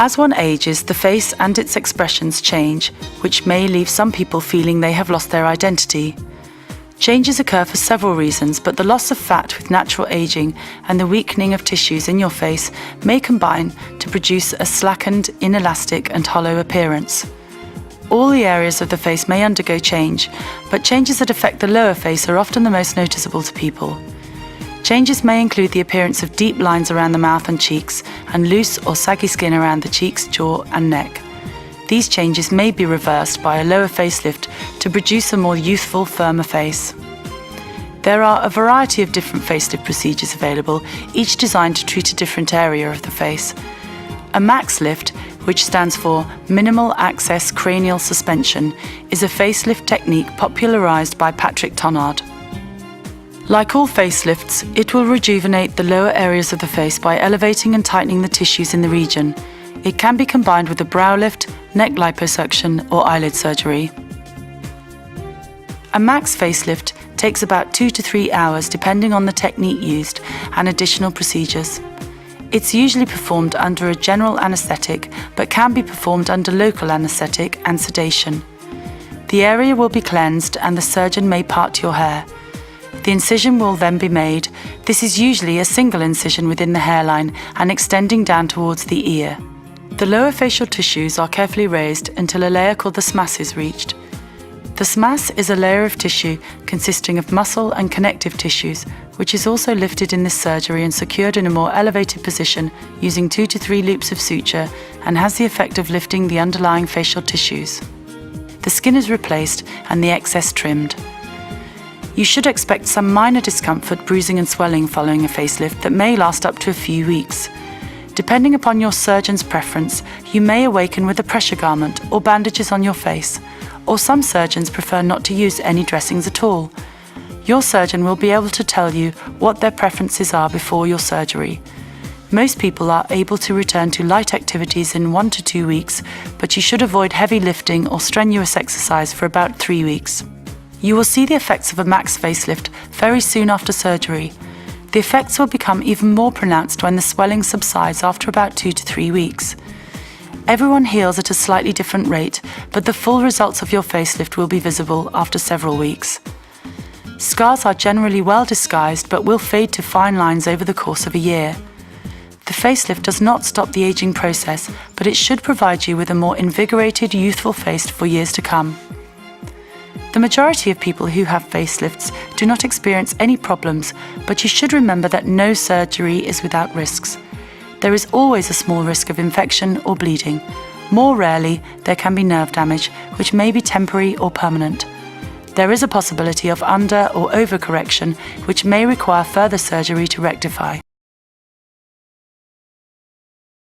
As one ages, the face and its expressions change, which may leave some people feeling they have lost their identity. Changes occur for several reasons, but the loss of fat with natural aging and the weakening of tissues in your face may combine to produce a slackened, inelastic and hollow appearance. All the areas of the face may undergo change, but changes that affect the lower face are often the most noticeable to people. Changes may include the appearance of deep lines around the mouth and cheeks, and loose or saggy skin around the cheeks, jaw and neck. These changes may be reversed by a lower facelift to produce a more youthful, firmer face. There are a variety of different facelift procedures available, each designed to treat a different area of the face. A MACS lift, which stands for Minimal Access Cranial Suspension, is a facelift technique popularized by Patrick Tonard. Like all facelifts, it will rejuvenate the lower areas of the face by elevating and tightening the tissues in the region. It can be combined with a brow lift, neck liposuction, or eyelid surgery. A MACS facelift takes about 2 to 3 hours depending on the technique used and additional procedures. It's usually performed under a general anaesthetic, but can be performed under local anaesthetic and sedation. The area will be cleansed and the surgeon may part your hair. The incision will then be made. This is usually a single incision within the hairline and extending down towards the ear. The lower facial tissues are carefully raised until a layer called the SMAS is reached. The SMAS is a layer of tissue consisting of muscle and connective tissues, which is also lifted in this surgery and secured in a more elevated position using 2 to 3 loops of suture, and has the effect of lifting the underlying facial tissues. The skin is replaced and the excess trimmed. You should expect some minor discomfort, bruising and swelling following a facelift that may last up to a few weeks. Depending upon your surgeon's preference, you may awaken with a pressure garment or bandages on your face, or some surgeons prefer not to use any dressings at all. Your surgeon will be able to tell you what their preferences are before your surgery. Most people are able to return to light activities in 1 to 2 weeks, but you should avoid heavy lifting or strenuous exercise for about 3 weeks. You will see the effects of a MACS facelift very soon after surgery. The effects will become even more pronounced when the swelling subsides after about 2 to 3 weeks. Everyone heals at a slightly different rate, but the full results of your facelift will be visible after several weeks. Scars are generally well disguised but will fade to fine lines over the course of a year. The facelift does not stop the aging process, but it should provide you with a more invigorated, youthful face for years to come. The majority of people who have facelifts do not experience any problems, but you should remember that no surgery is without risks. There is always a small risk of infection or bleeding. More rarely, there can be nerve damage, which may be temporary or permanent. There is a possibility of under- or overcorrection, which may require further surgery to rectify.